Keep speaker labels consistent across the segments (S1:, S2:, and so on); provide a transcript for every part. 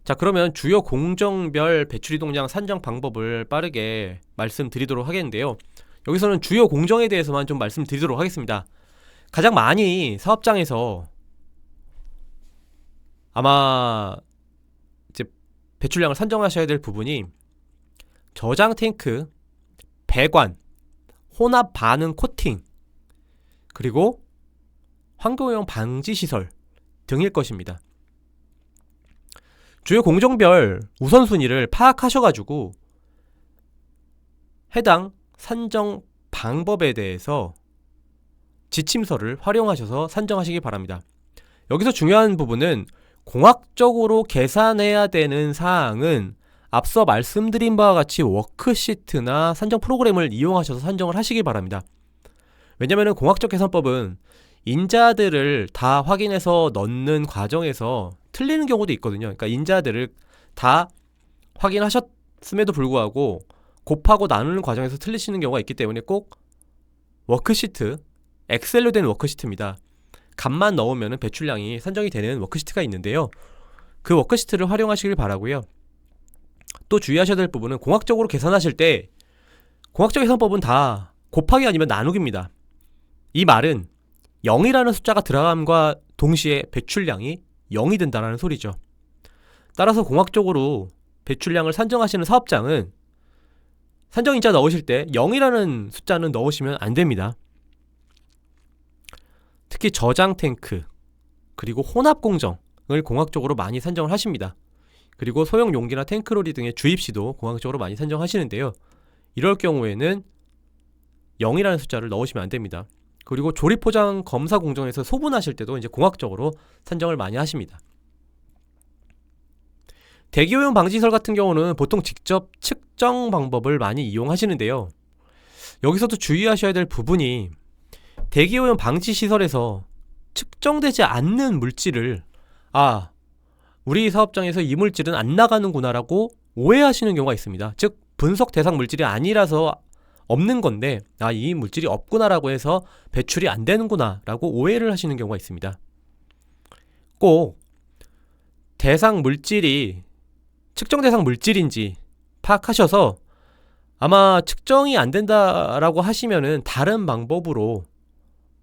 S1: 자, 그러면 주요 공정별 배출 이동량 산정 방법을 빠르게 말씀드리도록 하겠는데요. 여기서는 주요 공정에 대해서만 좀 말씀드리도록 하겠습니다. 가장 많이 사업장에서 아마 이제 배출량을 산정하셔야 될 부분이 저장 탱크, 배관, 혼합 반응 코팅, 그리고 환경오염 방지 시설 등일 것입니다. 주요 공정별 우선순위를 파악하셔가지고 해당 산정 방법에 대해서 지침서를 활용하셔서 산정하시기 바랍니다. 여기서 중요한 부분은 공학적으로 계산해야 되는 사항은 앞서 말씀드린 바와 같이 워크시트나 산정 프로그램을 이용하셔서 산정을 하시기 바랍니다. 왜냐하면 공학적 계산법은 인자들을 다 확인해서 넣는 과정에서 틀리는 경우도 있거든요. 그러니까 인자들을 다 확인하셨음에도 불구하고 곱하고 나누는 과정에서 틀리시는 경우가 있기 때문에 꼭 워크시트, 엑셀로 된 워크시트입니다. 값만 넣으면 배출량이 산정이 되는 워크시트가 있는데요. 그 워크시트를 활용하시길 바라고요. 또 주의하셔야 될 부분은 공학적으로 계산하실 때 공학적 계산법은 다 곱하기 아니면 나누기입니다. 이 말은 0이라는 숫자가 들어감과 동시에 배출량이 0이 된다는 소리죠. 따라서 공학적으로 배출량을 산정하시는 사업장은 산정인자 넣으실 때 0이라는 숫자는 넣으시면 안 됩니다. 특히 저장 탱크, 그리고 혼합 공정을 공학적으로 많이 산정을 하십니다. 그리고 소형 용기나 탱크로리 등의 주입시도 공학적으로 많이 산정하시는데요. 이럴 경우에는 0이라는 숫자를 넣으시면 안 됩니다. 그리고 조립 포장 검사 공정에서 소분하실 때도 이제 공학적으로 산정을 많이 하십니다. 대기오염 방지시설 같은 경우는 보통 직접 측정 방법을 많이 이용하시는데요. 여기서도 주의하셔야 될 부분이 대기오염 방지시설에서 측정되지 않는 물질을 우리 사업장에서 이 물질은 안 나가는구나 라고 오해하시는 경우가 있습니다. 즉 분석 대상 물질이 아니라서 없는 건데 이 물질이 없구나 라고 해서 배출이 안 되는구나 라고 오해를 하시는 경우가 있습니다. 꼭 대상 물질이 측정 대상 물질인지 파악하셔서 아마 측정이 안 된다라고 하시면은 다른 방법으로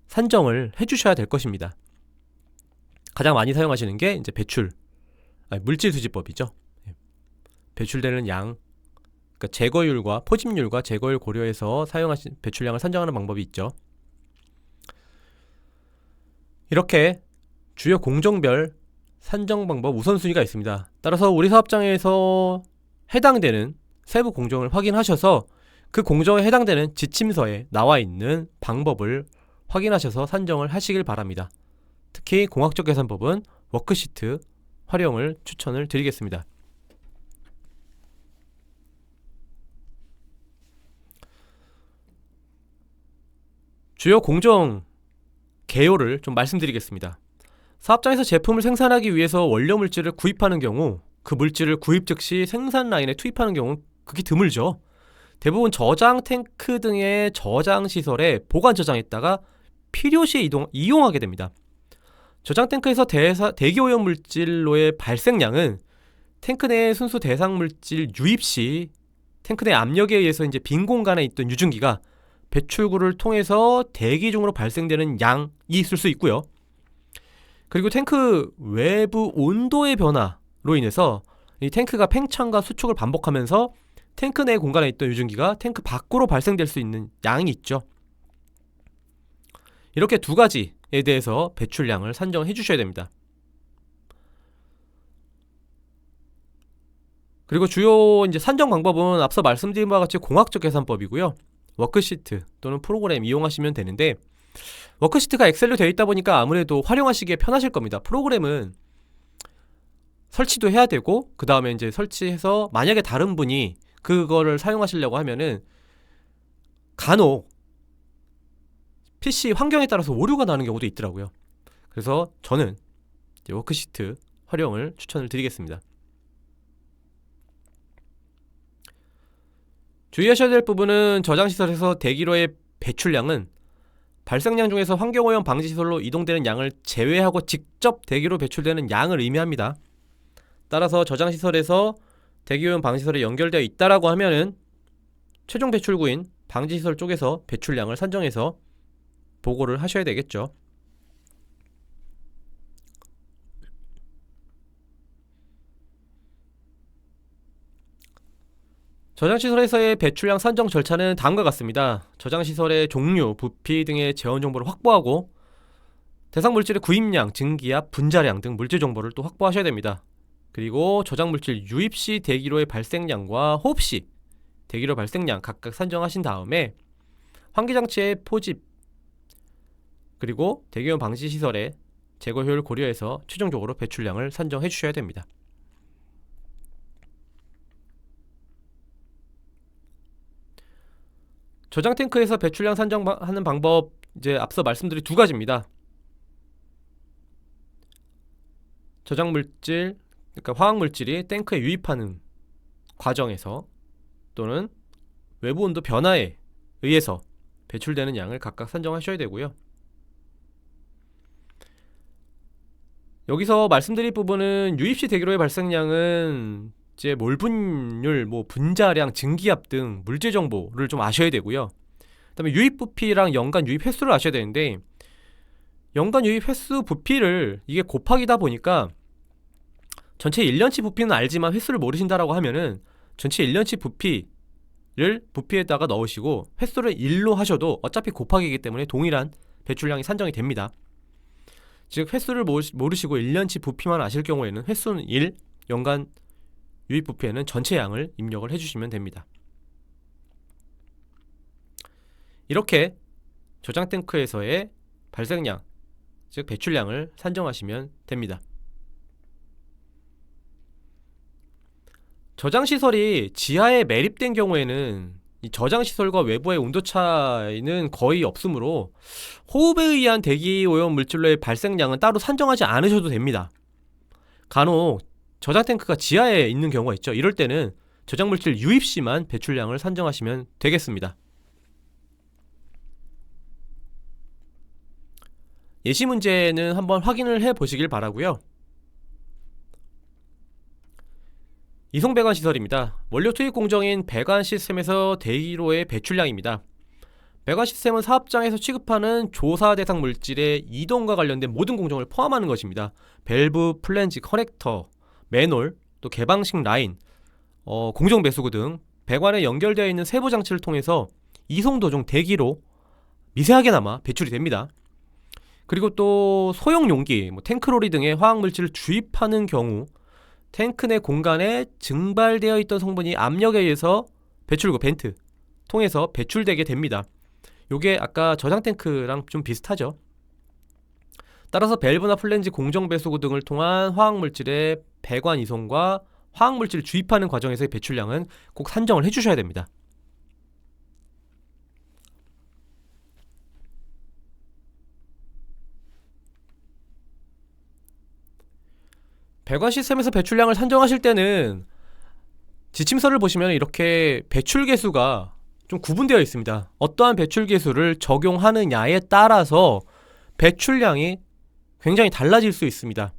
S1: 산정을 해주셔야 될 것입니다. 가장 많이 사용하시는 게 이제 물질 수지법이죠. 배출되는 양, 그러니까 제거율과 포집률과 제거율 고려해서 사용하신 배출량을 산정하는 방법이 있죠. 이렇게 주요 공정별 산정 방법 우선순위가 있습니다. 따라서 우리 사업장에서 해당되는 세부 공정을 확인하셔서 그 공정에 해당되는 지침서에 나와 있는 방법을 확인하셔서 산정을 하시길 바랍니다. 특히 공학적 계산법은 워크시트 활용을 추천을 드리겠습니다. 주요 공정 개요를 좀 말씀드리겠습니다. 사업장에서 제품을 생산하기 위해서 원료 물질을 구입하는 경우 그 물질을 구입 즉시 생산 라인에 투입하는 경우는 극히 드물죠. 대부분 저장 탱크 등의 저장 시설에 보관 저장했다가 필요시에 이용하게 됩니다. 저장 탱크에서 대기오염 물질로의 발생량은 탱크 내 순수 대상 물질 유입 시 탱크 내 압력에 의해서 이제 빈 공간에 있던 유증기가 배출구를 통해서 대기 중으로 발생되는 양이 있을 수 있고요. 그리고 탱크 외부 온도의 변화로 인해서 이 탱크가 팽창과 수축을 반복하면서 탱크 내 공간에 있던 유증기가 탱크 밖으로 발생될 수 있는 양이 있죠. 이렇게 두 가지에 대해서 배출량을 산정해 주셔야 됩니다. 그리고 주요 이제 산정 방법은 앞서 말씀드린 바와 같이 공학적 계산법이고요. 워크시트 또는 프로그램 이용하시면 되는데 워크시트가 엑셀로 되어 있다 보니까 아무래도 활용하시기에 편하실 겁니다. 프로그램은 설치도 해야 되고 그 다음에 이제 설치해서 만약에 다른 분이 그거를 사용하시려고 하면은 간혹 PC 환경에 따라서 오류가 나는 경우도 있더라고요. 그래서 저는 워크시트 활용을 추천을 드리겠습니다. 주의하셔야 될 부분은 저장시설에서 대기로의 배출량은 발생량 중에서 환경오염 방지시설로 이동되는 양을 제외하고 직접 대기로 배출되는 양을 의미합니다. 따라서 저장시설에서 대기오염 방지시설에 연결되어 있다라고 하면은 최종 배출구인 방지시설 쪽에서 배출량을 산정해서 보고를 하셔야 되겠죠. 저장시설에서의 배출량 산정 절차는 다음과 같습니다. 저장시설의 종류, 부피 등의 재원 정보를 확보하고 대상 물질의 구입량, 증기압, 분자량 등 물질 정보를 또 확보하셔야 됩니다. 그리고 저장물질 유입 시 대기로의 발생량과 호흡 시 대기로 발생량 각각 산정하신 다음에 환기장치의 포집 그리고 대기오염 방지시설의 제거 효율을 고려해서 최종적으로 배출량을 산정해 주셔야 됩니다. 저장 탱크에서 배출량 산정하는 방법 이제 앞서 말씀드린 두 가지입니다. 저장 물질, 그러니까 화학 물질이 탱크에 유입하는 과정에서 또는 외부 온도 변화에 의해서 배출되는 양을 각각 산정하셔야 되고요. 여기서 말씀드릴 부분은 유입시 대기로의 발생량은 이제 몰분율, 분자량, 증기압 등 물질 정보를 좀 아셔야 되고요. 그다음에 유입 부피랑 연간 유입 횟수를 아셔야 되는데 연간 유입 횟수 부피를 이게 곱하기다 보니까 전체 1년치 부피는 알지만 횟수를 모르신다라고 하면은 전체 1년치 부피를 부피에다가 넣으시고 횟수를 1로 하셔도 어차피 곱하기이기 때문에 동일한 배출량이 산정이 됩니다. 즉 횟수를 모르시고 1년치 부피만 아실 경우에는 횟수는 1, 연간 유입 부피에는 전체 양을 입력을 해주시면 됩니다. 이렇게 저장 탱크에서의 발생량, 즉 배출량을 산정하시면 됩니다. 저장시설이 지하에 매립된 경우에는 이 저장시설과 외부의 온도 차이는 거의 없으므로 호흡에 의한 대기오염 물질로의 발생량은 따로 산정하지 않으셔도 됩니다. 간혹 저장 탱크가 지하에 있는 경우가 있죠. 이럴 때는 저장물질 유입 시만 배출량을 산정하시면 되겠습니다. 예시 문제는 한번 확인을 해 보시길 바라고요. 이송배관 시설입니다. 원료 투입 공정인 배관 시스템에서 대기로의 배출량입니다. 배관 시스템은 사업장에서 취급하는 조사 대상 물질의 이동과 관련된 모든 공정을 포함하는 것입니다. 밸브, 플랜지, 커넥터, 맨홀, 또 개방식 라인, 공정 배수구 등 배관에 연결되어 있는 세부 장치를 통해서 이송 도중 대기로 미세하게나마 배출이 됩니다. 그리고 또 소형 용기, 탱크로리 등의 화학물질을 주입하는 경우 탱크 내 공간에 증발되어 있던 성분이 압력에 의해서 배출구 벤트 통해서 배출되게 됩니다. 요게 아까 저장 탱크랑 좀 비슷하죠. 따라서 밸브나 플랜지, 공정 배수구 등을 통한 화학물질의 배관 이송과 화학물질을 주입하는 과정에서의 배출량은 꼭 산정을 해주셔야 됩니다. 배관 시스템에서 배출량을 산정하실 때는 지침서를 보시면 이렇게 배출 계수가 좀 구분되어 있습니다. 어떠한 배출 계수를 적용하느냐에 따라서 배출량이 굉장히 달라질 수 있습니다.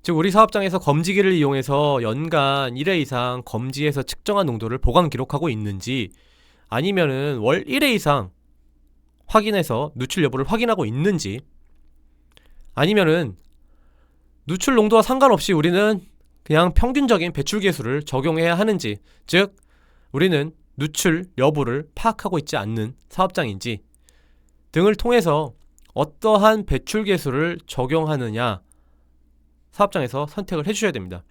S1: 즉 우리 사업장에서 검지기를 이용해서 연간 1회 이상 검지해서 측정한 농도를 보관 기록하고 있는지, 아니면은 월 1회 이상 확인해서 누출 여부를 확인하고 있는지, 아니면은 누출 농도와 상관없이 우리는 그냥 평균적인 배출 계수를 적용해야 하는지, 즉 우리는 누출 여부를 파악하고 있지 않는 사업장인지 등을 통해서 어떠한 배출 계수를 적용하느냐 사업장에서 선택을 해주셔야 됩니다.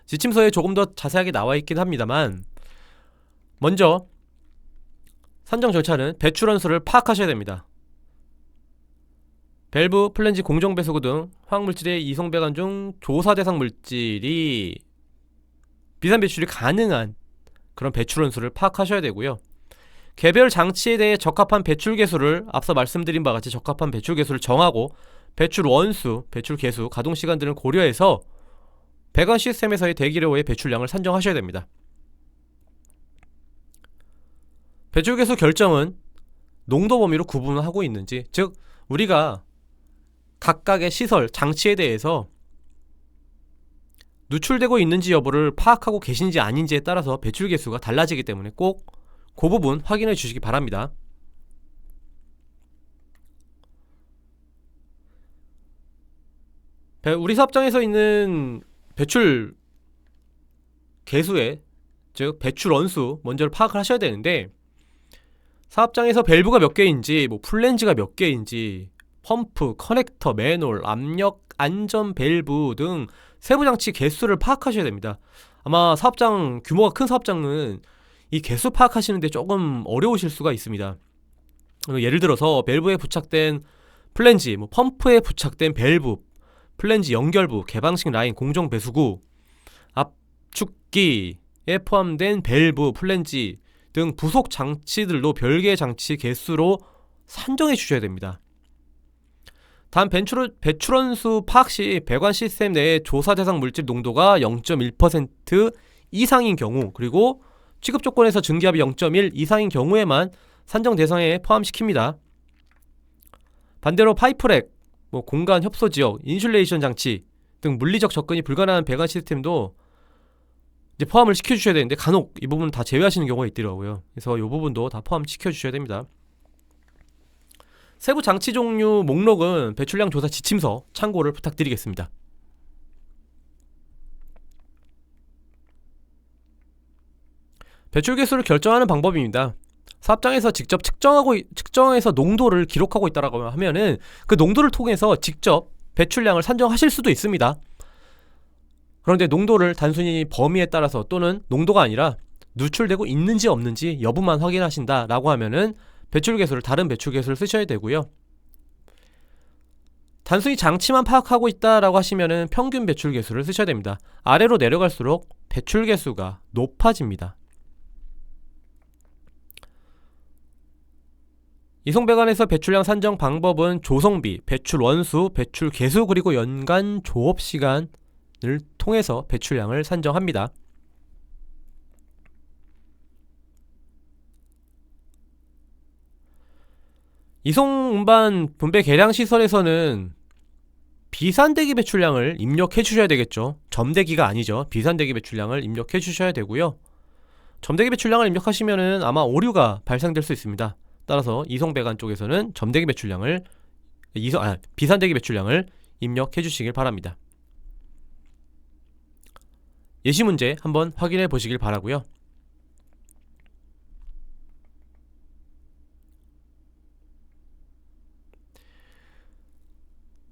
S1: 지침서에 조금 더 자세하게 나와 있긴 합니다만, 먼저 산정 절차는 배출 원수를 파악하셔야 됩니다. 밸브, 플랜지, 공정 배수구 등 화학물질의 이송배관 중 조사 대상 물질이 비산 배출이 가능한 그런 배출 원수를 파악하셔야 되고요. 개별 장치에 대해 적합한 배출 계수를 앞서 말씀드린 바와 같이 적합한 배출 계수를 정하고 배출 원수, 배출 계수, 가동 시간 등을 고려해서 배관 시스템에서의 대기료의 배출량을 산정하셔야 됩니다. 배출 계수 결정은 농도 범위로 구분을 하고 있는지, 즉 우리가 각각의 시설, 장치에 대해서 누출되고 있는지 여부를 파악하고 계신지 아닌지에 따라서 배출 개수가 달라지기 때문에 꼭 그 부분 확인해 주시기 바랍니다. 우리 사업장에서 있는 배출 개수의, 즉 배출 원수 먼저 파악을 하셔야 되는데, 사업장에서 밸브가 몇 개인지, 뭐 플랜지가 몇 개인지, 펌프, 커넥터, 맨홀, 압력, 안전 밸브 등 세부 장치 개수를 파악하셔야 됩니다. 아마 사업장 규모가 큰 사업장은 이 개수 파악하시는데 조금 어려우실 수가 있습니다. 예를 들어서 밸브에 부착된 플랜지, 뭐 펌프에 부착된 밸브, 플랜지 연결부, 개방식 라인, 공정 배수구, 압축기에 포함된 밸브, 플랜지 등 부속 장치들도 별개의 장치 개수로 산정해 주셔야 됩니다. 단 배출원수 파악 시 배관 시스템 내의 조사 대상 물질 농도가 0.1% 이상인 경우, 그리고 취급 조건에서 증기압이 0.1 이상인 경우에만 산정 대상에 포함시킵니다. 반대로 파이프랙, 뭐 공간 협소 지역, 인슐레이션 장치 등 물리적 접근이 불가능한 배관 시스템도 이제 포함을 시켜주셔야 되는데, 간혹 이 부분은 다 제외하시는 경우가 있더라고요. 그래서 이 부분도 다 포함시켜주셔야 됩니다. 세부 장치 종류 목록은 배출량 조사 지침서 참고를 부탁드리겠습니다. 배출 개수를 결정하는 방법입니다. 사업장에서 직접 측정해서 농도를 기록하고 있다라고 하면은 그 농도를 통해서 직접 배출량을 산정하실 수도 있습니다. 그런데 농도를 단순히 범위에 따라서 또는 농도가 아니라 누출되고 있는지 없는지 여부만 확인하신다라고 하면은 배출 개수를, 다른 배출 개수를 쓰셔야 되고요. 단순히 장치만 파악하고 있다라고 하시면은 평균 배출 개수를 쓰셔야 됩니다. 아래로 내려갈수록 배출 개수가 높아집니다. 이송배관에서 배출량 산정 방법은 조성비, 배출 원수, 배출 개수, 그리고 연간 조업 시간을 통해서 배출량을 산정합니다. 이송 운반 분배 계량 시설에서는 비산대기 배출량을 입력해 주셔야 되겠죠. 점대기가 아니죠. 비산대기 배출량을 입력해 주셔야 되고요. 점대기 배출량을 입력하시면은 아마 오류가 발생될 수 있습니다. 따라서 이송배관 쪽에서는 점대기 배출량을 비산대기 배출량을 입력해 주시길 바랍니다. 예시 문제 한번 확인해 보시길 바라고요.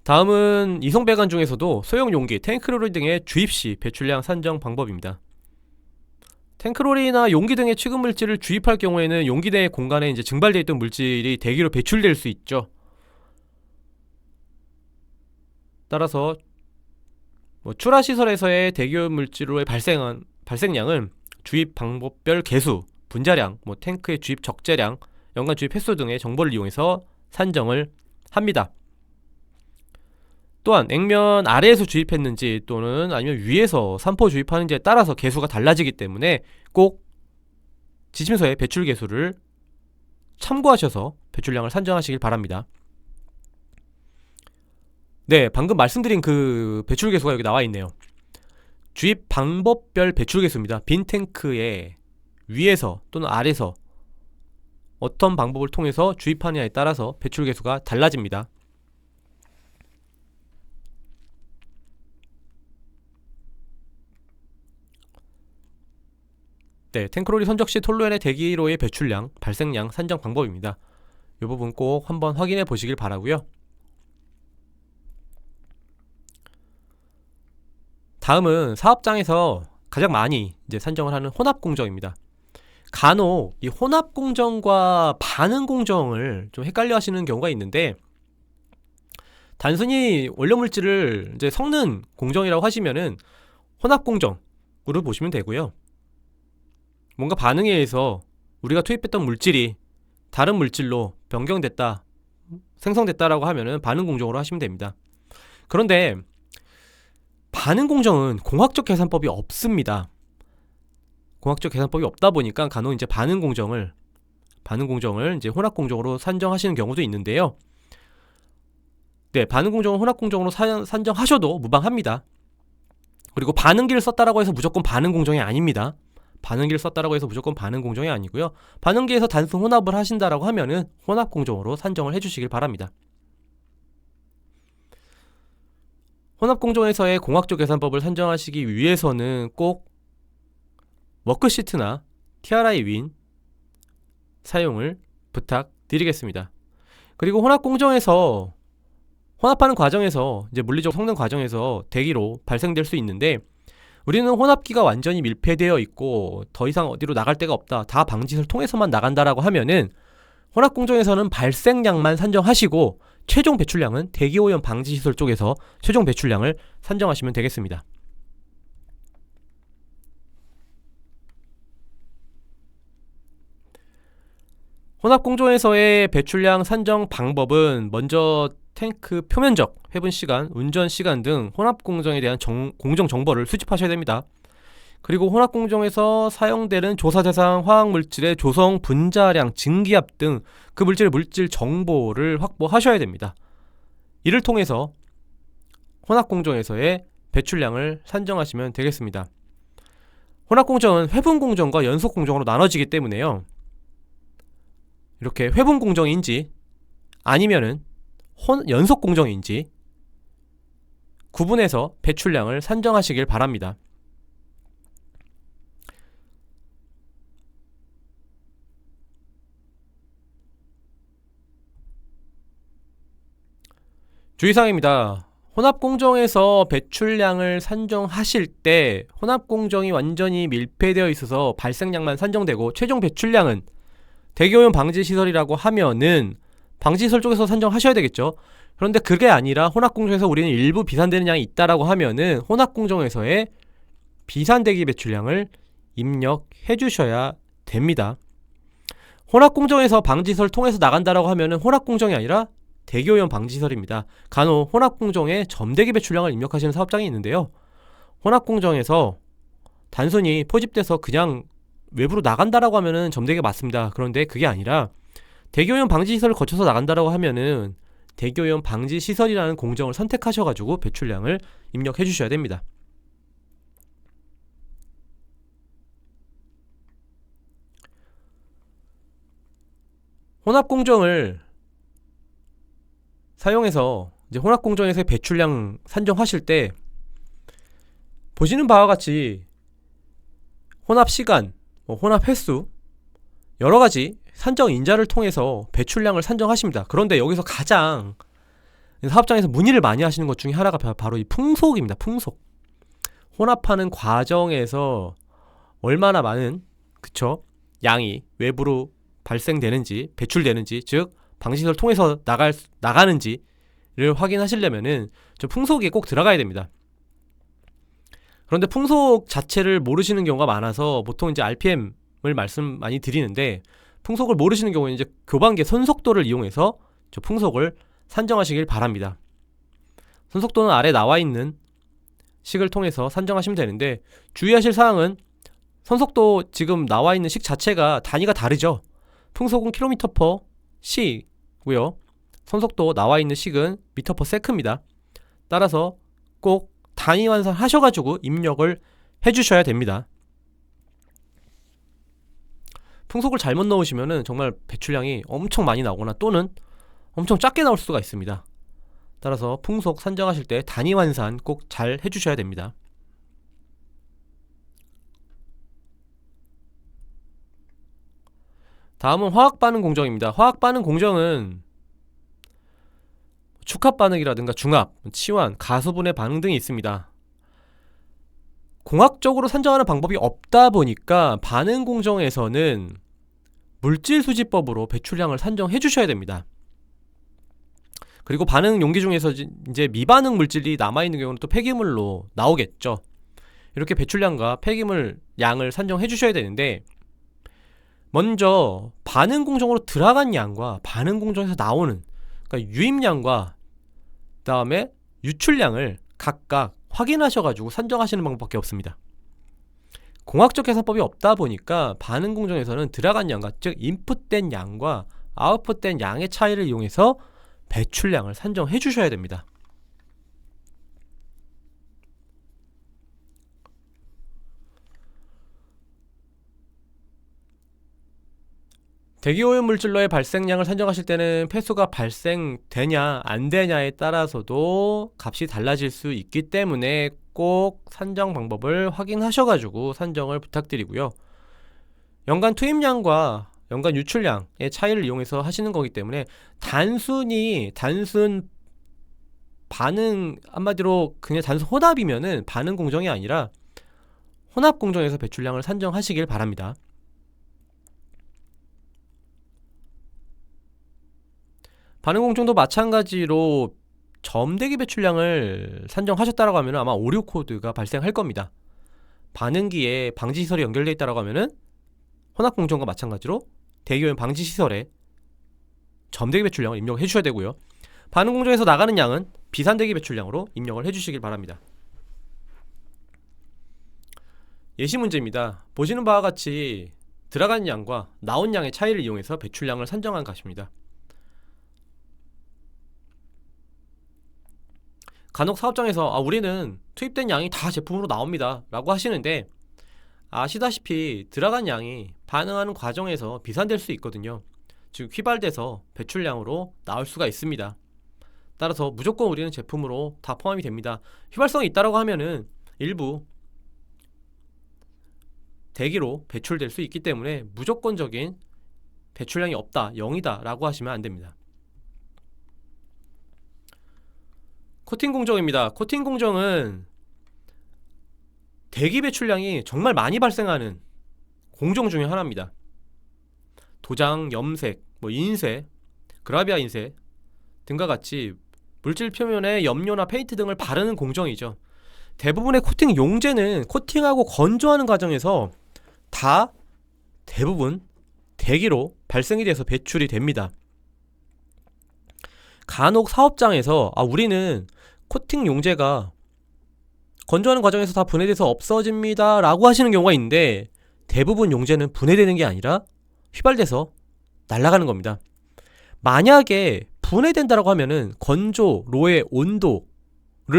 S1: 다음은 이송배관 중에서도 소형 용기, 탱크로리 등의 주입시 배출량 산정 방법입니다. 탱크로리나 용기 등의 취급 물질을 주입할 경우에는 용기 내 공간에 이제 증발되어 있던 물질이 대기로 배출될 수 있죠. 따라서 출하 시설에서의 대기오염 물질로의 발생량은 주입 방법별 개수, 분자량, 탱크의 주입 적재량, 연간 주입 횟수 등의 정보를 이용해서 산정을 합니다. 또한 액면 아래에서 주입했는지 또는 아니면 위에서 산포 주입하는지에 따라서 개수가 달라지기 때문에 꼭 지침서의 배출 개수를 참고하셔서 배출량을 산정하시길 바랍니다. 네, 방금 말씀드린 그 배출 개수가 여기 나와 있네요. 주입 방법별 배출 개수입니다. 빈 탱크의 위에서 또는 아래에서 어떤 방법을 통해서 주입하느냐에 따라서 배출 개수가 달라집니다. 네, 탱크로리 선적 시 톨루엔의 대기로의 배출량, 발생량 산정 방법입니다. 이 부분 꼭 한번 확인해 보시길 바라고요. 다음은 사업장에서 가장 많이 이제 산정을 하는 혼합 공정입니다. 간혹 이 혼합 공정과 반응 공정을 좀 헷갈려 하시는 경우가 있는데, 단순히 원료 물질을 이제 섞는 공정이라고 하시면은 혼합 공정으로 보시면 되고요. 뭔가 반응에 의해서 우리가 투입했던 물질이 다른 물질로 변경됐다, 생성됐다라고 하면은 반응 공정으로 하시면 됩니다. 그런데 반응 공정은 공학적 계산법이 없습니다. 공학적 계산법이 없다 보니까 간혹 이제 반응 공정을 이제 혼합 공정으로 산정하시는 경우도 있는데요. 네, 반응 공정을 혼합 공정으로 산정하셔도 무방합니다. 그리고 반응기를 썼다라고 해서 무조건 반응 공정이 아닙니다. 반응기를 썼다라고 해서 무조건 반응 공정이 아니고요. 반응기에서 단순 혼합을 하신다라고 하면은 혼합 공정으로 산정을 해주시길 바랍니다. 혼합 공정에서의 공학적 계산법을 산정하시기 위해서는 꼭 워크시트나 TRI 윈 사용을 부탁드리겠습니다. 그리고 혼합 공정에서 혼합하는 과정에서 이제 물리적 성능 과정에서 대기로 발생될 수 있는데, 우리는 혼합기가 완전히 밀폐되어 있고 더 이상 어디로 나갈 데가 없다, 다 방지를 통해서만 나간다라고 하면은 혼합 공정에서는 발생량만 산정하시고 최종 배출량은 대기오염 방지시설 쪽에서 최종 배출량을 산정하시면 되겠습니다. 혼합 공정에서의 배출량 산정 방법은 먼저 탱크 표면적, 회분 시간, 운전 시간 등 혼합 공정에 대한 공정 정보를 수집하셔야 됩니다. 그리고 혼합 공정에서 사용되는 조사 대상 화학 물질의 조성 분자량, 증기압 등 그 물질의 물질 정보를 확보하셔야 됩니다. 이를 통해서 혼합 공정에서의 배출량을 산정하시면 되겠습니다. 혼합 공정은 회분 공정과 연속 공정으로 나눠지기 때문에요. 이렇게 회분 공정인지 아니면은 연속 공정인지 구분해서 배출량을 산정하시길 바랍니다. 주의사항입니다. 혼합 공정에서 배출량을 산정하실 때 혼합 공정이 완전히 밀폐되어 있어서 발생량만 산정되고 최종 배출량은 대기오염 방지시설이라고 하면은 방지시설 쪽에서 산정하셔야 되겠죠. 그런데 그게 아니라 혼합 공정에서 우리는 일부 비산되는 양이 있다라고 하면은 혼합 공정에서의 비산대기 배출량을 입력해 주셔야 됩니다. 혼합 공정에서 방지시설 통해서 나간다라고 하면은 혼합 공정이 아니라 대기오염 방지시설입니다. 간혹 혼합 공정에 점대기 배출량을 입력하시는 사업장이 있는데요. 혼합 공정에서 단순히 포집돼서 그냥 외부로 나간다라고 하면은 점대기가 맞습니다. 그런데 그게 아니라 대기오염 방지시설을 거쳐서 나간다라고 하면은 대기오염 방지시설이라는 공정을 선택하셔가지고 배출량을 입력해 주셔야 됩니다. 혼합 공정을 사용해서 이제 혼합 공정에서의 배출량 산정하실 때 보시는 바와 같이 혼합 시간, 혼합 횟수 여러 가지 산정 인자를 통해서 배출량을 산정하십니다. 그런데 여기서 가장 사업장에서 문의를 많이 하시는 것 중에 하나가 바로 이 풍속입니다. 풍속. 혼합하는 과정에서 얼마나 많은 양이 외부로 발생되는지, 배출되는지, 즉 방지시설 통해서 나가는지를 확인하시려면은 저 풍속에 꼭 들어가야 됩니다. 그런데 풍속 자체를 모르시는 경우가 많아서 보통 이제 RPM을 말씀 많이 드리는데, 풍속을 모르시는 경우에는 이제 교반계 선속도를 이용해서 저 풍속을 산정하시길 바랍니다. 선속도는 아래 나와 있는 식을 통해서 산정하시면 되는데, 주의하실 사항은 선속도 지금 나와 있는 식 자체가 단위가 다르죠. 풍속은 km/s고요. 선속도 나와 있는 식은 m/s입니다. 따라서 꼭 단위 환산하셔가지고 입력을 해주셔야 됩니다. 풍속을 잘못 넣으시면은 정말 배출량이 엄청 많이 나오거나 또는 엄청 작게 나올 수가 있습니다. 따라서 풍속 산정하실 때 단위 환산 꼭 잘 해주셔야 됩니다. 다음은 화학 반응 공정입니다. 화학 반응 공정은 축합 반응이라든가 중합, 치환, 가수분해 반응 등이 있습니다. 공학적으로 산정하는 방법이 없다 보니까 반응 공정에서는 물질 수지법으로 배출량을 산정해 주셔야 됩니다. 그리고 반응 용기 중에서 이제 미반응 물질이 남아있는 경우는 또 폐기물로 나오겠죠. 이렇게 배출량과 폐기물 양을 산정해 주셔야 되는데, 먼저 반응 공정으로 들어간 양과 반응 공정에서 나오는, 그러니까 유입량과 그 다음에 유출량을 각각 확인하셔가지고 산정하시는 방법밖에 없습니다. 공학적 계산법이 없다 보니까 반응 공정에서는 들어간 양과, 즉 인풋된 양과 아웃풋된 양의 차이를 이용해서 배출량을 산정해 주셔야 됩니다. 대기오염 물질로의 발생량을 산정하실 때는 폐수가 발생되냐 안 되냐에 따라서도 값이 달라질 수 있기 때문에 꼭 산정 방법을 확인하셔가지고 산정을 부탁드리고요. 연간 투입량과 연간 유출량의 차이를 이용해서 하시는 거기 때문에 단순 반응, 한마디로 그냥 단순 혼합이면은 반응 공정이 아니라 혼합 공정에서 배출량을 산정하시길 바랍니다. 반응 공정도 마찬가지로 점대기 배출량을 산정하셨다라고 하면 아마 오류 코드가 발생할 겁니다. 반응기에 방지 시설이 연결되어 있다라고 하면은 혼합 공정과 마찬가지로 대기오염 방지 시설에 점대기 배출량을 입력해 주셔야 되고요. 반응 공정에서 나가는 양은 비산대기 배출량으로 입력을 해 주시길 바랍니다. 예시 문제입니다. 보시는 바와 같이 들어간 양과 나온 양의 차이를 이용해서 배출량을 산정한 값입니다. 간혹 사업장에서 우리는 투입된 양이 다 제품으로 나옵니다 라고 하시는데, 아시다시피 들어간 양이 반응하는 과정에서 비산될 수 있거든요. 즉 휘발돼서 배출량으로 나올 수가 있습니다. 따라서 무조건 우리는 제품으로 다 포함이 됩니다. 휘발성이 있다라고 하면은 일부 대기로 배출될 수 있기 때문에 무조건적인 배출량이 없다, 0이다 라고 하시면 안됩니다. 코팅 공정입니다. 코팅 공정은 대기 배출량이 정말 많이 발생하는 공정 중에 하나입니다. 도장, 염색, 인쇄, 그라비아 인쇄 등과 같이 물질 표면에 염료나 페인트 등을 바르는 공정이죠. 대부분의 코팅 용제는 코팅하고 건조하는 과정에서 다 대부분 대기로 발생이 돼서 배출이 됩니다. 간혹 사업장에서 우리는 코팅 용제가 건조하는 과정에서 다 분해돼서 없어집니다 라고 하시는 경우가 있는데, 대부분 용제는 분해되는 게 아니라 휘발돼서 날아가는 겁니다. 만약에 분해된다라고 하면은 건조로의 온도를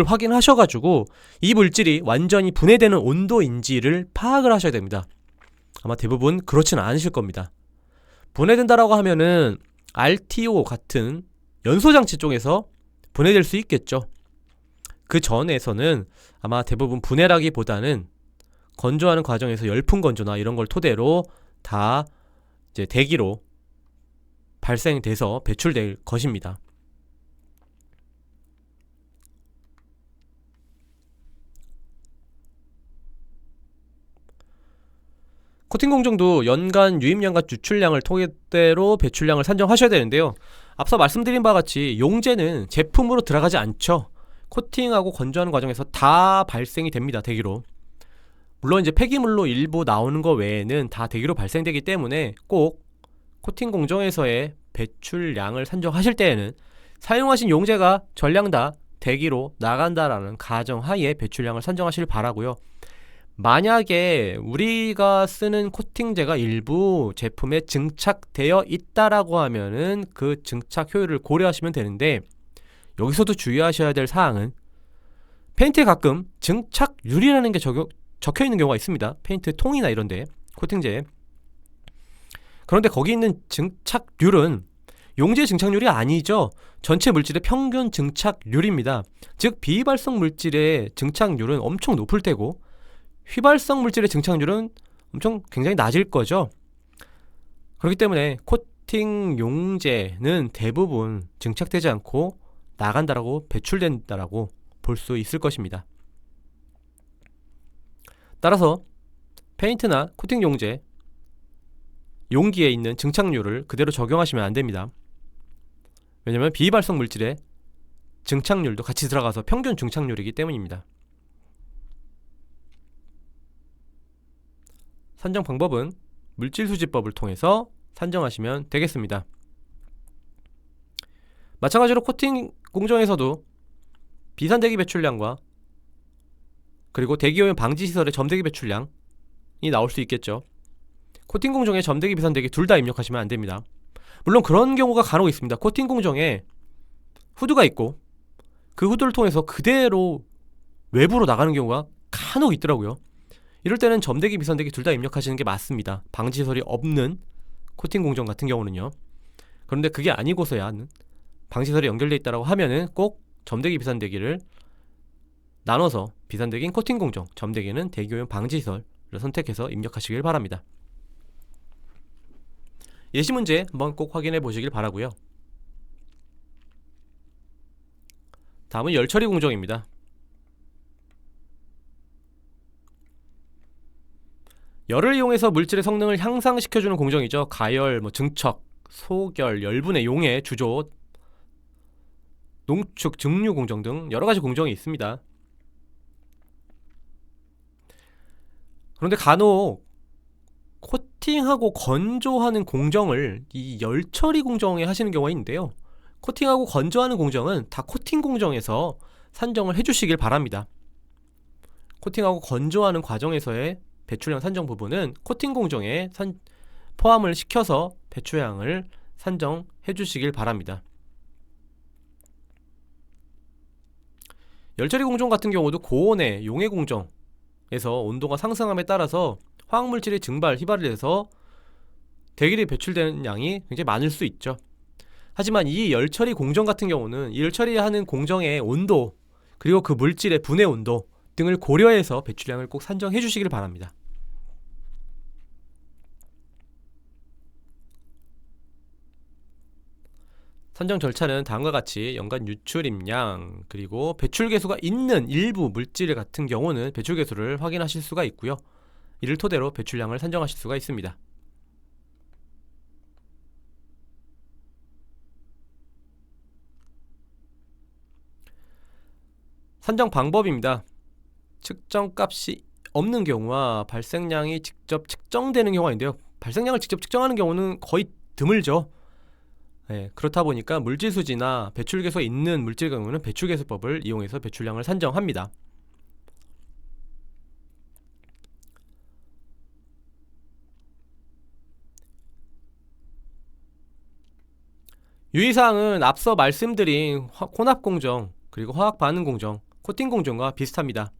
S1: 확인하셔가지고 이 물질이 완전히 분해되는 온도인지를 파악을 하셔야 됩니다. 아마 대부분 그렇지는 않으실 겁니다. 분해된다라고 하면은 RTO 같은 연소장치 쪽에서 분해될 수 있겠죠. 그 전에서는 아마 대부분 분해라기보다는 건조하는 과정에서 열풍 건조나 이런 걸 토대로 다 이제 대기로 발생돼서 배출될 것입니다. 코팅 공정도 연간 유입량과 유출량을 토대로 배출량을 산정하셔야 되는데요. 앞서 말씀드린 바와 같이 용제는 제품으로 들어가지 않죠. 코팅하고 건조하는 과정에서 다 발생이 됩니다, 대기로. 물론 이제 폐기물로 일부 나오는 거 외에는 다 대기로 발생되기 때문에 꼭 코팅 공정에서의 배출량을 산정하실 때에는 사용하신 용제가 전량 다 대기로 나간다라는 가정하에 배출량을 산정하시길 바라고요. 만약에 우리가 쓰는 코팅제가 일부 제품에 증착되어 있다라고 하면은 그 증착 효율을 고려하시면 되는데, 여기서도 주의하셔야 될 사항은 페인트에 가끔 증착률이라는 게 적혀 있는 경우가 있습니다. 페인트 통이나 이런데, 코팅제에. 그런데 거기 있는 증착률은 용제 증착률이 아니죠. 전체 물질의 평균 증착률입니다. 즉 비휘발성 물질의 증착률은 엄청 높을 테고 휘발성 물질의 증착률은 굉장히 낮을 거죠. 그렇기 때문에 코팅 용제는 대부분 증착되지 않고 나간다라고, 배출된다라고 볼 수 있을 것입니다. 따라서 페인트나 코팅 용제 용기에 있는 증착률을 그대로 적용하시면 안됩니다. 왜냐면 비휘발성 물질의 증착률도 같이 들어가서 평균 증착률이기 때문입니다. 산정 방법은 물질수지법을 통해서 산정하시면 되겠습니다. 마찬가지로 코팅 공정에서도 비산대기 배출량과 그리고 대기오염 방지시설의 점대기 배출량이 나올 수 있겠죠. 코팅 공정에 점대기, 비산대기 둘 다 입력하시면 안됩니다. 물론 그런 경우가 간혹 있습니다. 코팅 공정에 후드가 있고 그 후드를 통해서 그대로 외부로 나가는 경우가 간혹 있더라고요. 이럴 때는 점대기, 비산대기 둘 다 입력하시는 게 맞습니다. 방지시설이 없는 코팅 공정 같은 경우는요. 그런데 그게 아니고서야 방지시설이 연결되어 있다고 하면은 꼭 점대기 비산대기를 나눠서 비산대기는 코팅 공정, 점대기는 대기오염 방지시설을 선택해서 입력하시길 바랍니다. 예시 문제 한번 꼭 확인해 보시길 바라고요. 다음은 열처리 공정입니다. 열을 이용해서 물질의 성능을 향상시켜주는 공정이죠. 가열, 증척, 소결, 열분해, 용해, 주조, 농축, 증류 공정 등 여러가지 공정이 있습니다. 그런데 간혹 코팅하고 건조하는 공정을 이 열처리 공정에 하시는 경우가 있는데요. 코팅하고 건조하는 공정은 다 코팅 공정에서 산정을 해주시길 바랍니다. 코팅하고 건조하는 과정에서의 배출량 산정 부분은 코팅 공정에 포함을 시켜서 배출량을 산정해 주시길 바랍니다. 열처리 공정 같은 경우도 고온의 용해 공정에서 온도가 상승함에 따라서 화학물질의 증발, 휘발이 돼서 대기에 배출되는 양이 굉장히 많을 수 있죠. 하지만 이 열처리 공정 같은 경우는 이 열처리하는 공정의 온도 그리고 그 물질의 분해 온도 등을 고려해서 배출량을 꼭 산정해 주시길 바랍니다. 산정 절차는 다음과 같이 연간 유출입량 그리고 배출계수가 있는 일부 물질 같은 경우는 배출계수를 확인하실 수가 있고요. 이를 토대로 배출량을 산정하실 수가 있습니다. 산정 방법입니다. 측정값이 없는 경우와 발생량이 직접 측정되는 경우가 있는데요. 발생량을 직접 측정하는 경우는 거의 드물죠. 그렇다 보니까 물질수지나 배출계수가 있는 물질 경우는 배출계수법을 이용해서 배출량을 산정합니다. 유의사항은 앞서 말씀드린 혼합공정 그리고 화학반응공정, 코팅공정과 비슷합니다.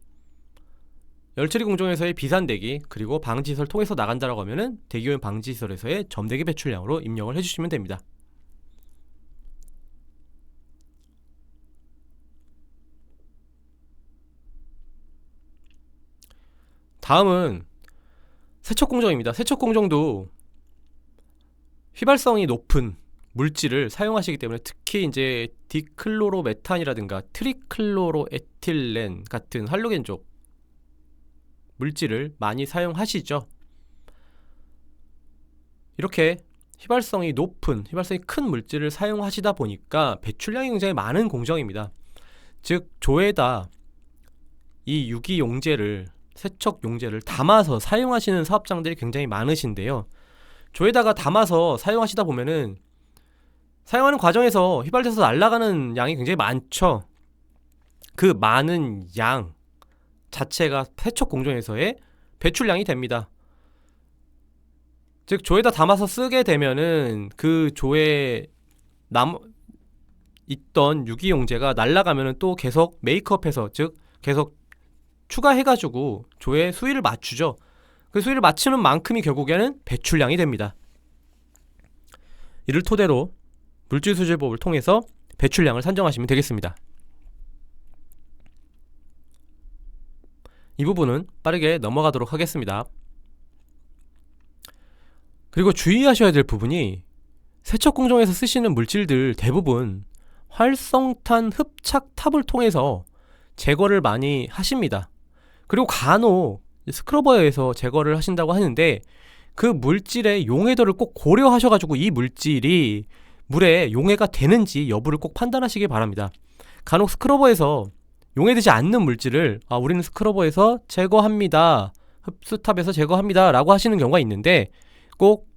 S1: 열처리 공정에서의 비산대기 그리고 방지시설 통해서 나간다라고 하면은 대기오염 방지시설에서의 점대기 배출량으로 입력을 해주시면 됩니다. 다음은 세척공정입니다. 세척공정도 휘발성이 높은 물질을 사용하시기 때문에 특히 이제 디클로로메탄이라든가 트리클로로에틸렌 같은 할로겐족 물질을 많이 사용하시죠. 이렇게 휘발성이 높은, 휘발성이 큰 물질을 사용하시다 보니까 배출량이 굉장히 많은 공정입니다. 즉 조에다 이 유기용제를, 세척용제를 담아서 사용하시는 사업장들이 굉장히 많으신데요. 조에다가 담아서 사용하시다 보면은 사용하는 과정에서 휘발돼서 날아가는 양이 굉장히 많죠. 그 많은 양 자체가 세척 공정에서의 배출량이 됩니다. 즉 조에다 담아서 쓰게 되면은 그 조에 있던 유기용제가 날아가면은 또 계속 메이크업해서, 즉 계속 추가해가지고 조의 수위를 맞추죠. 그 수위를 맞추는 만큼이 결국에는 배출량이 됩니다. 이를 토대로 물질수질법을 통해서 배출량을 산정하시면 되겠습니다. 이 부분은 빠르게 넘어가도록 하겠습니다. 그리고 주의하셔야 될 부분이 세척공정에서 쓰시는 물질들 대부분 활성탄 흡착탑을 통해서 제거를 많이 하십니다. 그리고 간혹 스크러버에서 제거를 하신다고 하는데 그 물질의 용해도를 꼭 고려하셔가지고 이 물질이 물에 용해가 되는지 여부를 꼭 판단하시기 바랍니다. 간혹 스크러버에서 용해되지 않는 물질을 우리는 스크러버에서 제거합니다, 흡수탑에서 제거합니다 라고 하시는 경우가 있는데 꼭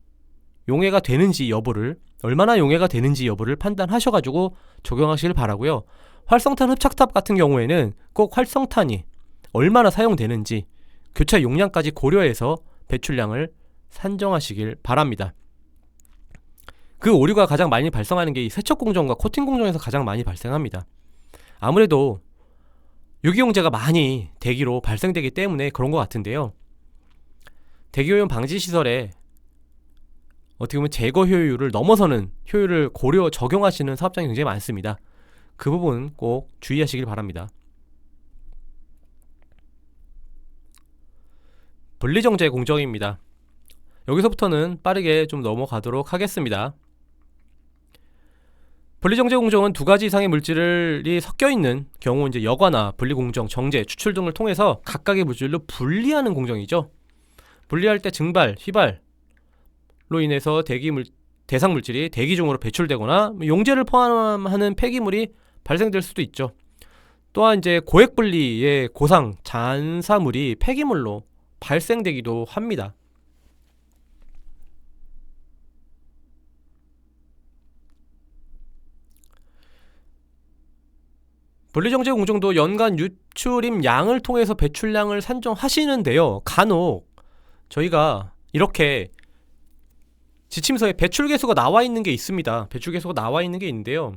S1: 용해가 되는지 여부를, 얼마나 용해가 되는지 여부를 판단하셔가지고 적용하시길 바라고요. 활성탄 흡착탑 같은 경우에는 꼭 활성탄이 얼마나 사용되는지 교차 용량까지 고려해서 배출량을 산정하시길 바랍니다. 그 오류가 가장 많이 발생하는 게 이 세척공정과 코팅공정에서 가장 많이 발생합니다. 아무래도 유기용제가 많이 대기로 발생되기 때문에 그런 것 같은데요. 대기오염 방지시설에 어떻게 보면 제거 효율을 넘어서는 효율을 적용하시는 사업장이 굉장히 많습니다. 그 부분 꼭 주의하시길 바랍니다. 분리정제 공정입니다. 여기서부터는 빠르게 좀 넘어가도록 하겠습니다. 분리정제 공정은 두 가지 이상의 물질이 섞여있는 경우 이제 여과나 분리공정, 정제, 추출 등을 통해서 각각의 물질로 분리하는 공정이죠. 분리할 때 증발, 휘발로 인해서 대상 물질이 대기 중으로 배출되거나 용제를 포함하는 폐기물이 발생될 수도 있죠. 또한 이제 고액 분리의 고상, 잔사물이 폐기물로 발생되기도 합니다. 분리정제 공정도 연간 유출임 양을 통해서 배출량을 산정하시는데요. 간혹 저희가 이렇게 지침서에 배출계수가 나와 있는 게 있습니다. 배출계수가 나와 있는 게 있는데요.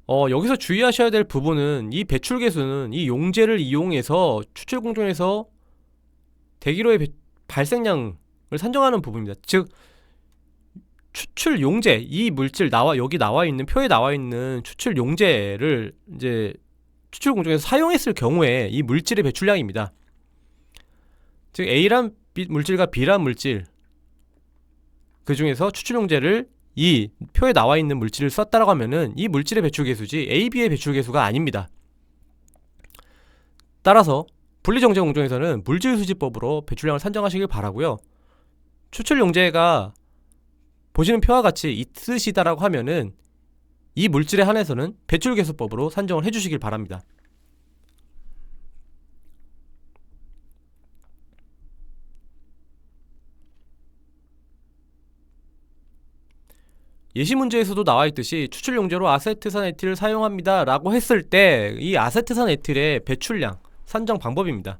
S1: 여기서 주의하셔야 될 부분은 이 배출계수는 이 용제를 이용해서 추출공정에서 대기로의 발생량을 산정하는 부분입니다. 즉 추출 용제, 이 물질 여기 나와 있는 표에 나와 있는 추출 용제를 이제 추출 공정에서 사용했을 경우에 이 물질의 배출량입니다. 즉 A란 물질과 B란 물질, 그 중에서 추출 용제를 이 표에 나와 있는 물질을 썼다라고 하면은 이 물질의 배출 계수지 A, B의 배출 계수가 아닙니다. 따라서 분리정제 공정에서는 물질수지법으로 배출량을 산정하시길 바라고요. 추출 용제가 보시는 표와 같이 있으시다라고 하면은 이 물질에 한해서는 배출계수법으로 산정을 해주시길 바랍니다. 예시 문제에서도 나와있듯이 추출 용제로 아세트산 에틸을 사용합니다 라고 했을 때 이 아세트산 에틸의 배출량 산정 방법입니다.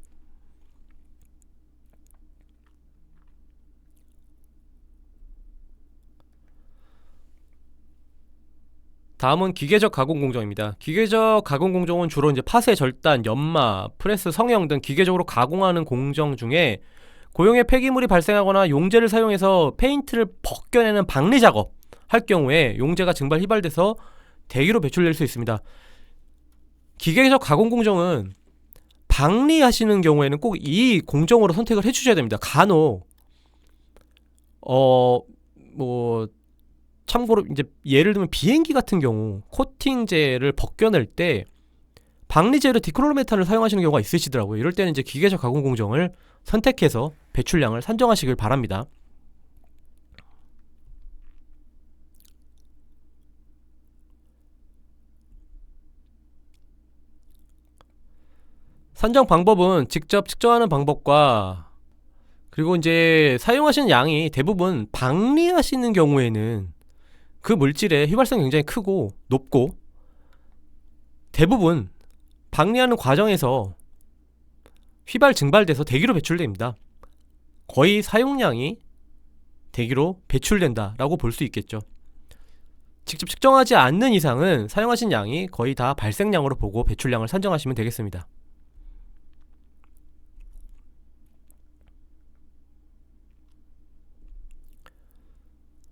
S1: 다음은 기계적 가공 공정입니다. 기계적 가공 공정은 주로 이제 파쇄, 절단, 연마, 프레스, 성형 등 기계적으로 가공하는 공정 중에 고용의 폐기물이 발생하거나 용제를 사용해서 페인트를 벗겨내는 박리 작업 할 경우에 용제가 증발 휘발돼서 대기로 배출될 수 있습니다. 기계적 가공 공정은 박리하시는 경우에는 꼭 이 공정으로 선택을 해주셔야 됩니다. 간혹 참고로 이제 예를 들면 비행기 같은 경우 코팅제를 벗겨낼 때 박리제로 디크로메탄을 사용하시는 경우가 있으시더라고요. 이럴 때는 이제 기계적 가공 공정을 선택해서 배출량을 산정하시길 바랍니다. 산정 방법은 직접 측정하는 방법과 그리고 이제 사용하시는 양이 대부분 박리하시는 경우에는 그 물질의 휘발성이 굉장히 크고 높고 대부분 박리하는 과정에서 휘발 증발돼서 대기로 배출됩니다. 거의 사용량이 대기로 배출된다 라고 볼 수 있겠죠. 직접 측정하지 않는 이상은 사용하신 양이 거의 다 발생량으로 보고 배출량을 산정하시면 되겠습니다.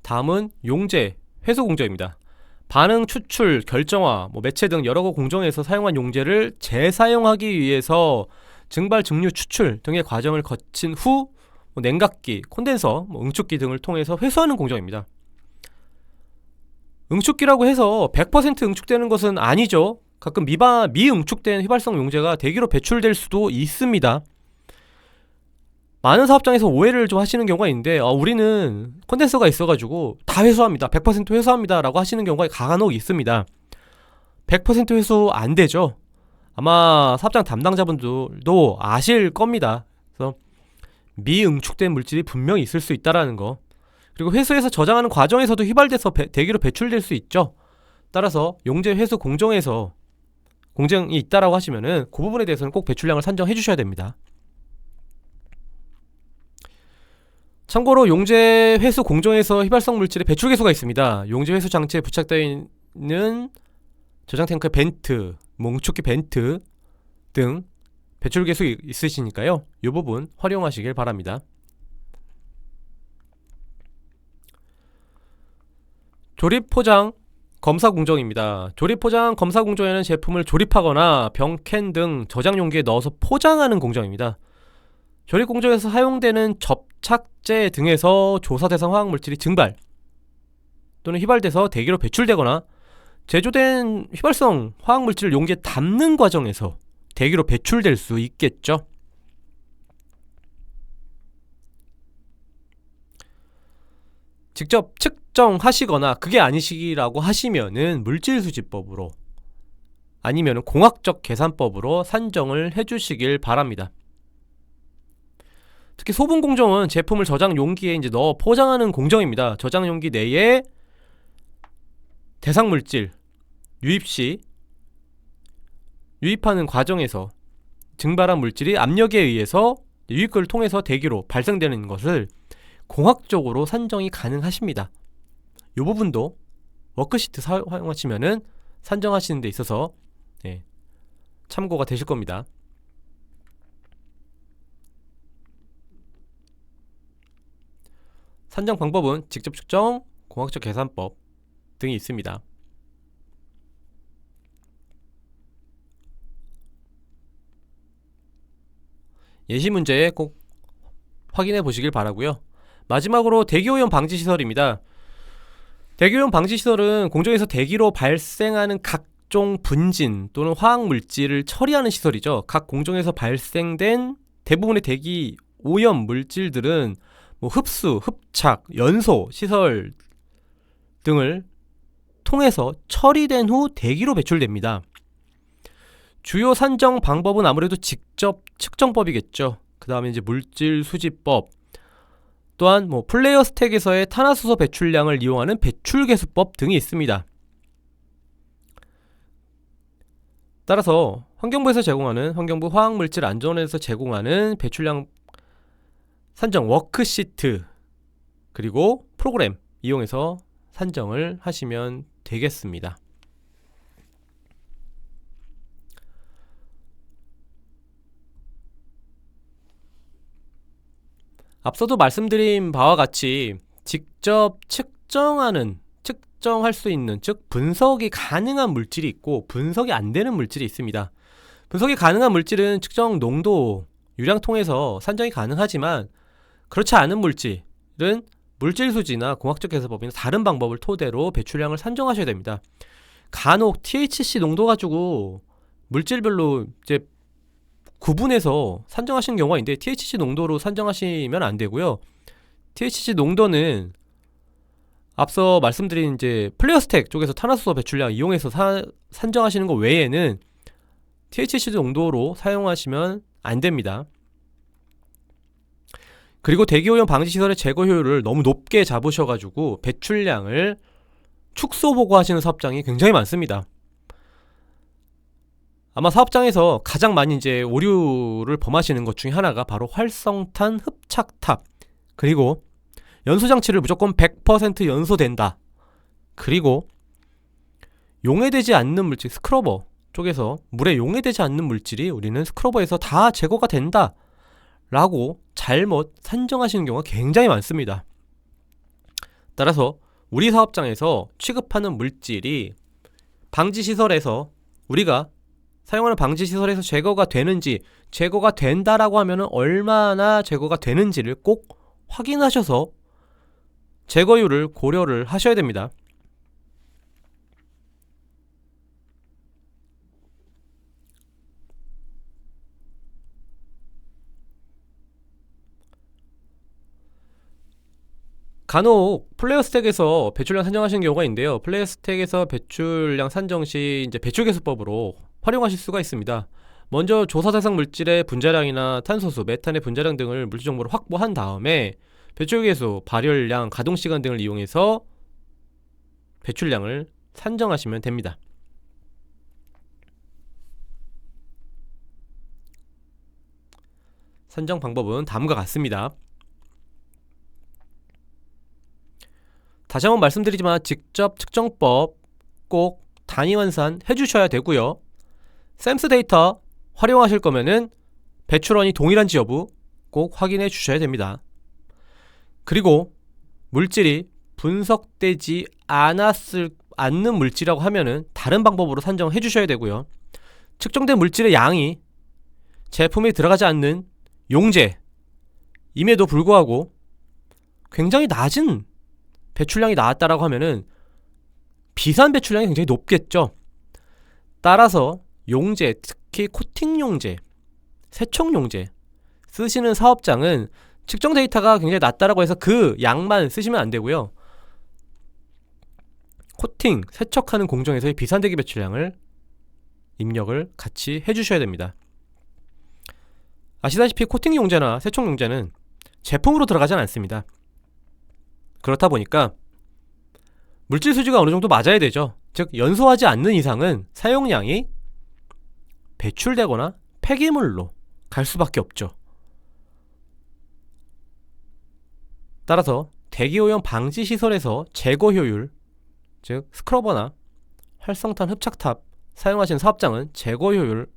S1: 다음은 용제, 회수 공정입니다. 반응, 추출, 결정화, 매체 등 여러 공정에서 사용한 용제를 재사용하기 위해서 증발, 증류, 추출 등의 과정을 거친 후 냉각기, 콘덴서, 응축기 등을 통해서 회수하는 공정입니다. 응축기라고 해서 100% 응축되는 것은 아니죠. 가끔 미응축된 휘발성 용제가 대기로 배출될 수도 있습니다. 많은 사업장에서 오해를 좀 하시는 경우가 있는데 우리는 콘덴서가 있어가지고 다 회수합니다, 100% 회수합니다 라고 하시는 경우가 간혹 있습니다. 100% 회수 안되죠. 아마 사업장 담당자분들도 아실 겁니다. 그래서 미응축된 물질이 분명히 있을 수 있다라는 거, 그리고 회수해서 저장하는 과정에서도 휘발돼서 대기로 배출될 수 있죠. 따라서 용제 회수 공정에서 공정이 있다라고 하시면은 그 부분에 대해서는 꼭 배출량을 산정해 주셔야 됩니다. 참고로 용제 회수 공정에서 휘발성 물질의 배출 계수가 있습니다. 용제 회수 장치에 부착되어 있는 저장 탱크의 벤트, 응축기 벤트 등 배출 계수 있으시니까요. 이 부분 활용하시길 바랍니다. 조립 포장 검사 공정입니다. 조립 포장 검사 공정에는 제품을 조립하거나 병캔 등 저장 용기에 넣어서 포장하는 공정입니다. 조립 공정에서 사용되는 접착제 등에서 조사 대상 화학 물질이 증발 또는 휘발돼서 대기로 배출되거나 제조된 휘발성 화학 물질을 용기에 담는 과정에서 대기로 배출될 수 있겠죠. 직접 측정하시거나 그게 아니시라고 하시면은 물질수지법으로 아니면 공학적 계산법으로 산정을 해주시길 바랍니다. 특히 소분 공정은 제품을 저장 용기에 이제 넣어 포장하는 공정입니다. 저장 용기 내에 대상 물질 유입 시 유입하는 과정에서 증발한 물질이 압력에 의해서 유입구를 통해서 대기로 발생되는 것을 공학적으로 산정이 가능하십니다. 이 부분도 워크시트 사용하시면은 산정하시는 데 있어서 참고가 되실 겁니다. 산정 방법은 직접 측정, 공학적 계산법 등이 있습니다. 예시 문제 꼭 확인해 보시길 바라고요. 마지막으로 대기오염 방지 시설입니다. 대기오염 방지 시설은 공정에서 대기로 발생하는 각종 분진 또는 화학 물질을 처리하는 시설이죠. 각 공정에서 발생된 대부분의 대기 오염 물질들은 흡수, 흡착, 연소 시설 등을 통해서 처리된 후 대기로 배출됩니다. 주요 산정 방법은 아무래도 직접 측정법이겠죠. 그 다음에 이제 물질 수지법, 또한 플레이어 스택에서의 탄화수소 배출량을 이용하는 배출계수법 등이 있습니다. 따라서 환경부에서 제공하는 환경부 화학물질 안전원에서 제공하는 배출량 산정 워크시트 그리고 프로그램 이용해서 산정을 하시면 되겠습니다. 앞서도 말씀드린 바와 같이 직접 측정할 수 있는, 즉 분석이 가능한 물질이 있고 분석이 안 되는 물질이 있습니다. 분석이 가능한 물질은 측정 농도, 유량 통해서 산정이 가능하지만 그렇지 않은 물질은 물질수지나 공학적 계산법이나 다른 방법을 토대로 배출량을 산정하셔야 됩니다. 간혹 THC 농도 가지고 물질별로 이제 구분해서 산정하시는 경우가 있는데 THC 농도로 산정하시면 안 되고요. THC 농도는 앞서 말씀드린 이제 플레이어 스택 쪽에서 탄화수소 배출량 이용해서 산정하시는 것 외에는 THC 농도로 사용하시면 안 됩니다. 그리고 대기오염 방지 시설의 제거 효율을 너무 높게 잡으셔가지고 배출량을 축소 보고하시는 사업장이 굉장히 많습니다. 아마 사업장에서 가장 많이 이제 오류를 범하시는 것 중에 하나가 바로 활성탄 흡착탑, 그리고 연소장치를 무조건 100% 연소된다, 그리고 용해되지 않는 물질, 스크러버 쪽에서 물에 용해되지 않는 물질이 우리는 스크러버에서 다 제거가 된다 라고 잘못 산정하시는 경우가 굉장히 많습니다. 따라서 우리 사업장에서 취급하는 물질이 방지시설에서 우리가 사용하는 방지시설에서 제거가 되는지, 제거가 된다라고 하면 얼마나 제거가 되는지를 꼭 확인하셔서 제거율을 고려를 하셔야 됩니다. 간혹 플레이어 스택에서 배출량 산정하시는 경우가 있는데요. 플레이어 스택에서 배출량 산정 시 이제 배출계수법으로 활용하실 수가 있습니다. 먼저 조사 대상 물질의 분자량이나 탄소수, 메탄의 분자량 등을 물질 정보를 확보한 다음에 배출계수, 발열량, 가동시간 등을 이용해서 배출량을 산정하시면 됩니다. 산정 방법은 다음과 같습니다. 다시 한번 말씀드리지만 직접 측정법 꼭 단위 환산 해주셔야 되고요. 샘스 데이터 활용하실 거면은 배출원이 동일한지 여부 꼭 확인해 주셔야 됩니다. 그리고 물질이 분석되지 않는 물질이라고 하면은 다른 방법으로 산정해 주셔야 되고요. 측정된 물질의 양이 제품에 들어가지 않는 용제임에도 불구하고 굉장히 낮은 배출량이 나왔다라고 하면은 비산 배출량이 굉장히 높겠죠. 따라서 용제, 특히 코팅 용제, 세척 용제 쓰시는 사업장은 측정 데이터가 굉장히 낮다라고 해서 그 양만 쓰시면 안 되고요. 코팅, 세척하는 공정에서의 비산대기 배출량을 입력을 같이 해주셔야 됩니다. 아시다시피 코팅 용제나 세척 용제는 제품으로 들어가진 않습니다. 그렇다 보니까 물질 수지가 어느 정도 맞아야 되죠. 즉 연소하지 않는 이상은 사용량이 배출되거나 폐기물로 갈 수밖에 없죠. 따라서 대기오염 방지 시설에서 제거 효율, 즉 스크러버나 활성탄 흡착탑 사용하시는 사업장은 제거 효율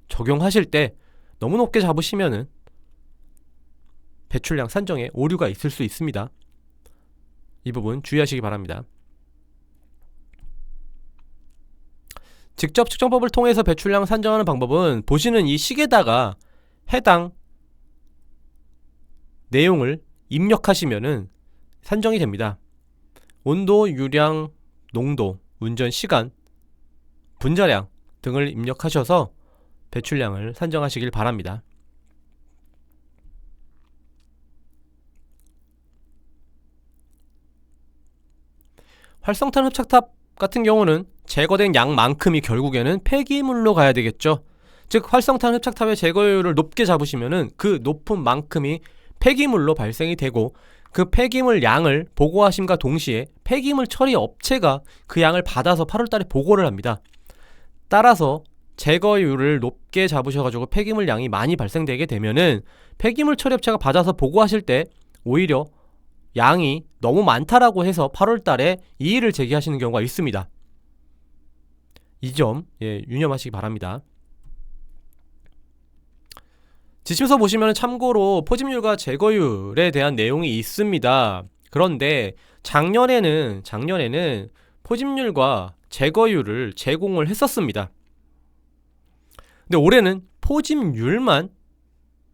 S1: 적용하실 때 너무 높게 잡으시면은 배출량 산정에 오류가 있을 수 있습니다. 이 부분 주의하시기 바랍니다. 직접 측정법을 통해서 배출량 산정하는 방법은 보시는 이 식에다가 해당 내용을 입력하시면은 산정이 됩니다. 온도, 유량, 농도, 운전 시간, 분자량 등을 입력하셔서 배출량을 산정하시길 바랍니다. 활성탄 흡착탑 같은 경우는 제거된 양만큼이 결국에는 폐기물로 가야 되겠죠. 즉 활성탄 흡착탑의 제거율을 높게 잡으시면은 그 높은 만큼이 폐기물로 발생이 되고 그 폐기물 양을 보고하심과 동시에 폐기물 처리 업체가 그 양을 받아서 8월달에 보고를 합니다. 따라서 제거율을 높게 잡으셔가지고 폐기물 양이 많이 발생되게 되면은 폐기물 처리 업체가 받아서 보고하실 때 오히려 양이 너무 많다라고 해서 8월달에 이의를 제기하시는 경우가 있습니다. 이 점 유념하시기 바랍니다. 지침서 보시면 참고로 포집률과 제거율에 대한 내용이 있습니다. 그런데 작년에는 포집률과 제거율을 제공을 했었습니다. 근데 올해는 포집률만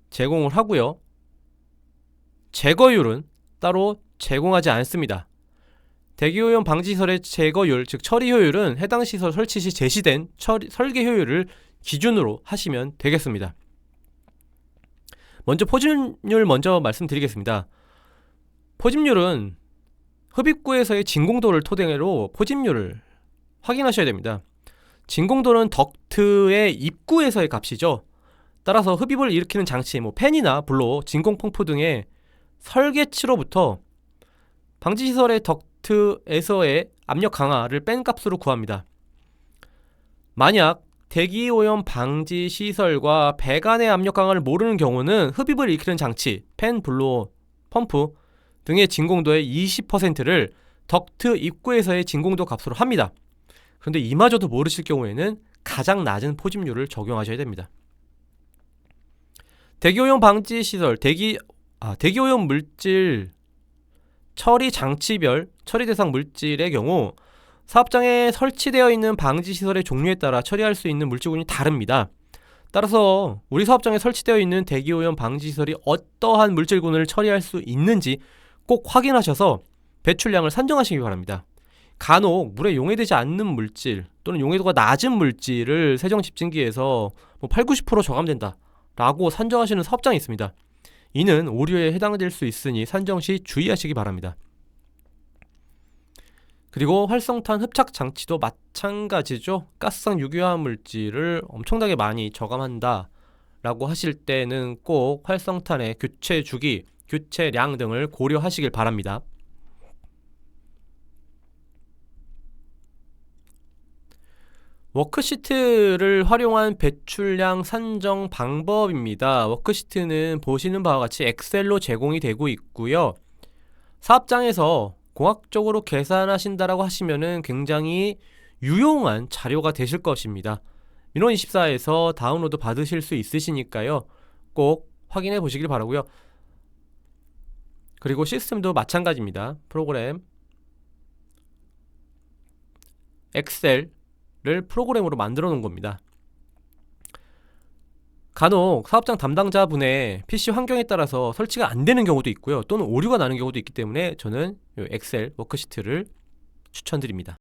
S1: 제공을 하고요. 제거율은 따로 제공하지 않습니다. 대기오염 방지시설의 제거율, 즉 처리 효율은 해당 시설 설치 시 제시된 설계 효율을 기준으로 하시면 되겠습니다. 먼저 포집률 먼저 말씀드리겠습니다. 포집률은 흡입구에서의 진공도를 토대로 포집률을 확인하셔야 됩니다. 진공도는 덕트의 입구에서의 값이죠. 따라서 흡입을 일으키는 장치, 팬이나 블로, 진공 펌프 등의 설계치로부터 방지시설의 덕트에서의 압력 강화를 뺀 값으로 구합니다. 만약 대기오염 방지 시설과 배관의 압력 강화를 모르는 경우는 흡입을 일으키는 장치, 팬, 블로, 펌프 등의 진공도의 20%를 덕트 입구에서의 진공도 값으로 합니다. 그런데 이마저도 모르실 경우에는 가장 낮은 포집률을 적용하셔야 됩니다. 대기오염 방지 시설, 대기오염 물질 처리 장치별 처리 대상 물질의 경우 사업장에 설치되어 있는 방지시설의 종류에 따라 처리할 수 있는 물질군이 다릅니다. 따라서 우리 사업장에 설치되어 있는 대기오염 방지시설이 어떠한 물질군을 처리할 수 있는지 꼭 확인하셔서 배출량을 산정하시기 바랍니다. 간혹 물에 용해되지 않는 물질 또는 용해도가 낮은 물질을 세정집진기에서 8, 90% 저감된다 라고 산정하시는 사업장이 있습니다. 이는 오류에 해당될 수 있으니 산정 시 주의하시기 바랍니다. 그리고 활성탄 흡착 장치도 마찬가지죠. 가스성 유기화 물질을 엄청나게 많이 저감한다 라고 하실 때는 꼭 활성탄의 교체 주기, 교체량 등을 고려하시길 바랍니다. 워크시트를 활용한 배출량 산정 방법입니다. 워크시트는 보시는 바와 같이 엑셀로 제공이 되고 있고요. 사업장에서 공학적으로 계산하신다라고 하시면은 굉장히 유용한 자료가 되실 것입니다. 민원24에서 다운로드 받으실 수 있으시니까요. 꼭 확인해 보시길 바라고요. 그리고 시스템도 마찬가지입니다. 프로그램 엑셀을 프로그램으로 만들어 놓은 겁니다. 간혹 사업장 담당자분의 PC 환경에 따라서 설치가 안 되는 경우도 있고요. 또는 오류가 나는 경우도 있기 때문에 저는 이 엑셀 워크시트를 추천드립니다.